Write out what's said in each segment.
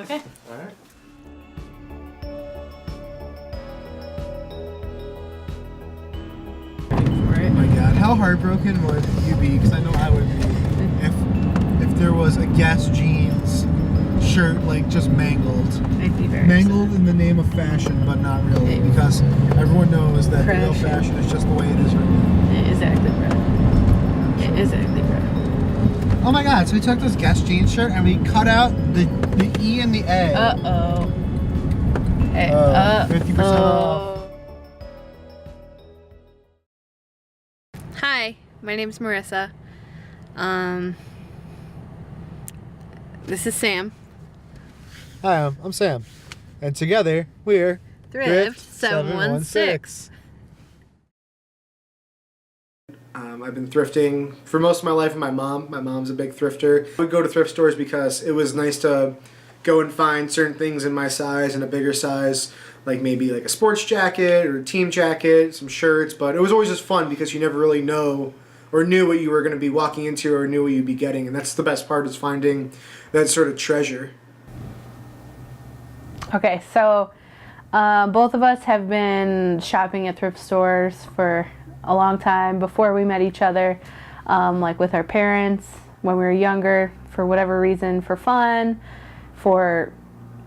Okay. All right. Oh my god, how heartbroken would you be? Because I know I would be if there was a Guess jeans shirt like just mangled. I'd be very Mangled upset. in the name of fashion, but not really, because everyone knows that real fashion is just the way it is right now. Exactly, bro. Exactly, bro. Oh my god, so we took this Guess jeans shirt and we cut out the E and the A. Uh-oh. 50% off. Hi, my name's Marissa. This is Sam. Hi, I'm Sam. And together, we're Thrift 716. I've been thrifting for most of my life with my mom. My mom's a big thrifter. I would go to thrift stores because it was nice to go and find certain things in my size and a bigger size, like maybe like a sports jacket or a team jacket, some shirts, but it was always just fun because you never really know or knew what you were going to be walking into or knew what you'd be getting, and that's the best part, is finding that sort of treasure. Okay, so both of us have been shopping at thrift stores for a long time before we met each other, like with our parents when we were younger, for whatever reason, for fun, for,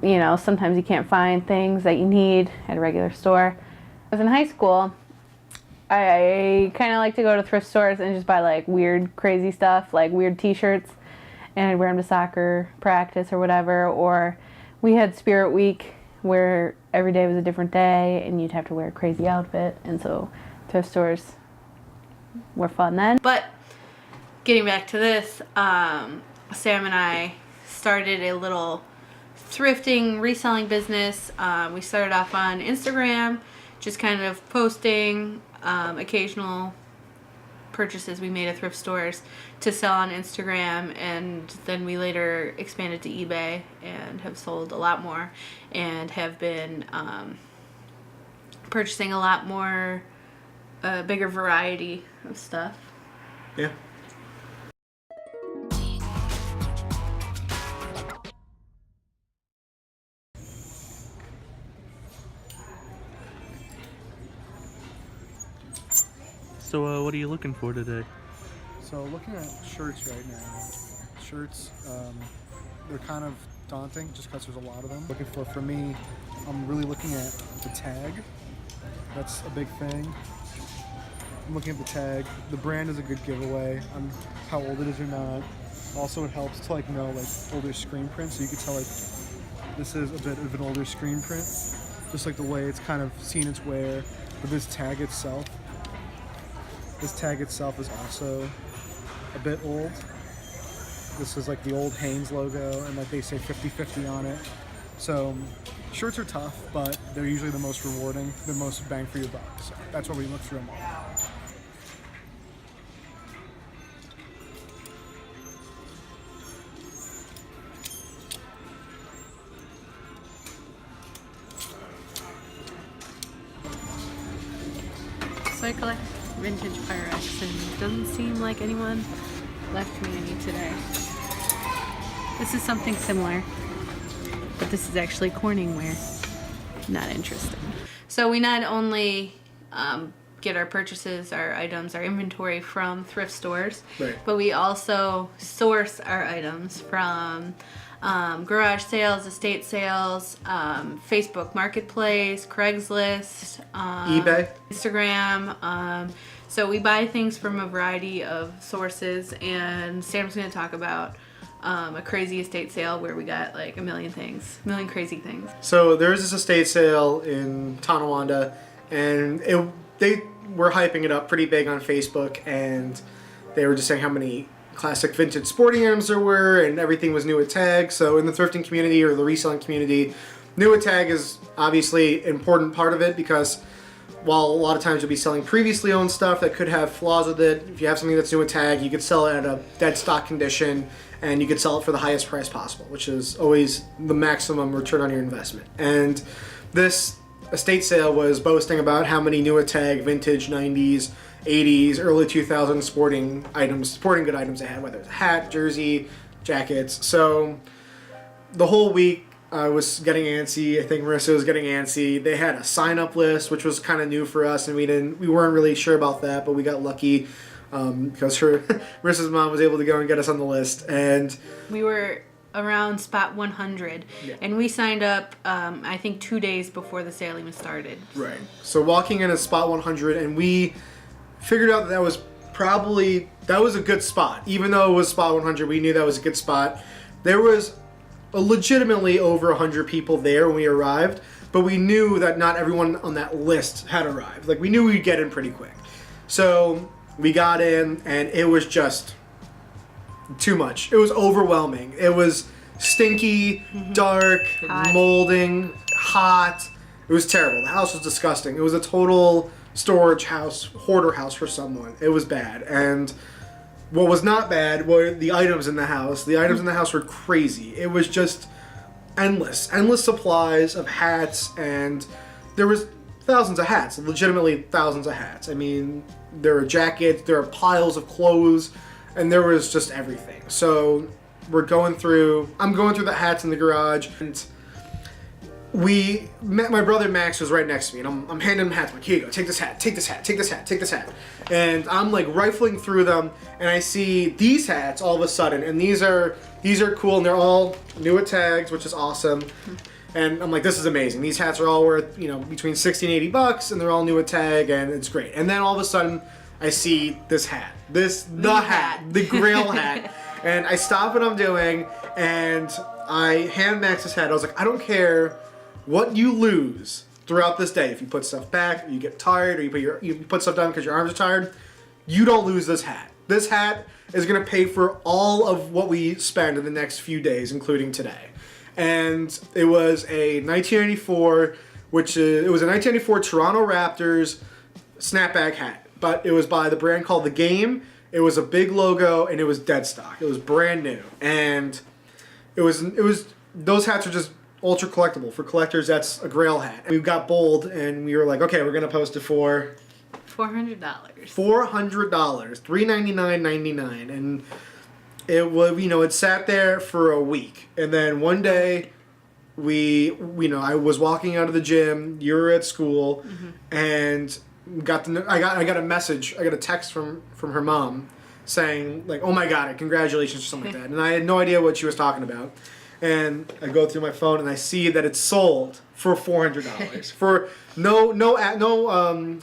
you know, sometimes you can't find things that you need at a regular store. I was in high school. I kind of like to go to thrift stores and just buy like weird, crazy stuff, like weird t-shirts, and I'd wear them to soccer practice or whatever. Or we had Spirit Week where every day was a different day and you'd have to wear a crazy outfit, and so thrift stores were fun then. But getting back to this, Sam and I started a little thrifting, reselling business. We started off on Instagram, just kind of posting occasional purchases we made at thrift stores to sell on Instagram, and then we later expanded to eBay and have sold a lot more and have been purchasing a lot more, bigger variety of stuff. Yeah. So, what are you looking for today? So looking at shirts right now, shirts, they're kind of daunting just because there's a lot of them. For me, I'm really looking at the tag. That's a big thing. I'm looking at the tag. The brand is a good giveaway on how old it is or not. Also, it helps to like know like older screen print, so you can tell like this is a bit of an older screen print, just like the way it's kind of seen its wear. But this tag itself is also a bit old. This is like the old Hanes logo, and like they say 50/50 on it. So shirts are tough, but they're usually the most rewarding, the most bang for your buck. So that's why we look through them all. So I collect vintage Pyrex, and it doesn't seem like anyone left me any today. This is something similar, but this is actually Corning wear. Not interesting. So we not only get our purchases, our items, our inventory from thrift stores, Right. but we also source our items from garage sales, estate sales, Facebook Marketplace, Craigslist, eBay. Instagram. So we buy things from a variety of sources, and Sam's going to talk about a crazy estate sale where we got like a million crazy things. So there was this estate sale in Tonawanda, and they were hyping it up pretty big on Facebook, and they were just saying how many classic vintage sporting items there were, and everything was new at tag. So in the thrifting community or the reselling community, new at tag is obviously an important part of it, because while a lot of times you'll be selling previously owned stuff that could have flaws with it, if you have something that's new at tag, you could sell it at a dead stock condition, and you could sell it for the highest price possible, which is always the maximum return on your investment. And this estate sale was boasting about how many new at tag vintage 90s, 80s, early 2000s sporting good items they had, whether it's a hat, jersey, jackets. So the whole week I was getting antsy. I think Marissa was getting antsy. They had a sign-up list, which was kind of new for us, and we weren't really sure about that, but we got lucky because Marissa's mom was able to go and get us on the list, and We were around spot 100, and we signed up, I think 2 days before the sale even started. right. So walking in at spot 100, and we figured out that was a good spot. Even though it was spot 100, we knew that was a good spot. There was legitimately over 100 people there when we arrived, but we knew that not everyone on that list had arrived. Like, we knew we'd get in pretty quick. So we got in, and it was just too much. It was overwhelming. It was stinky, dark, Hot. molding, hot. It was terrible. The house was disgusting. It was a total storage house, hoarder house for someone. It was bad. And what was not bad were the items in the house. The items in the house were crazy. It was just endless supplies of hats, and there was thousands of hats, legitimately thousands of hats. I mean, there were jackets, there were piles of clothes, and there was just everything. So I'm going through the hats in the garage, and my brother Max was right next to me, and I'm handing him hats. I'm like, here you go, take this hat, take this hat, take this hat, take this hat. And I'm like rifling through them, and I see these hats all of a sudden, and these are cool, and they're all new at tags, which is awesome. And I'm like, this is amazing. These hats are all worth, between $60 and $80, and they're all new at tag, and it's great. And then all of a sudden, I see this hat, the Grail hat, and I stop what I'm doing, and I hand Max his hat. I was like, I don't care what you lose throughout this day. If you put stuff back, or you get tired, or you put stuff down because your arms are tired, you don't lose this hat. This hat is gonna pay for all of what we spend in the next few days, including today. And it was a 1994, it was a 1994 Toronto Raptors snapback hat, but it was by the brand called The Game. It was a big logo, and it was dead stock. It was brand new, and it was those hats are just ultra collectible. For collectors, that's a Grail hat. We got bold, and we were like, okay, we're gonna post it for $400. $400, $399.99, and it was, it sat there for a week, and then one day, I was walking out of the gym. You were at school, and I got a message. I got a text from her mom saying like, "Oh my God, congratulations" or something like that, and I had no idea what she was talking about. And I go through my phone and I see that it's sold for $400 for no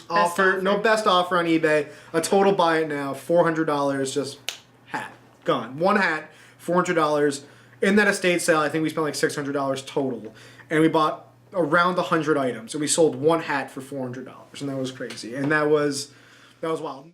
offer, no best offer on eBay. A total buy it now, $400, just hat gone. One hat, $400. In that estate sale, I think we spent like $600 total, and we bought around 100 items, and we sold one hat for $400, and that was crazy, and that was wild.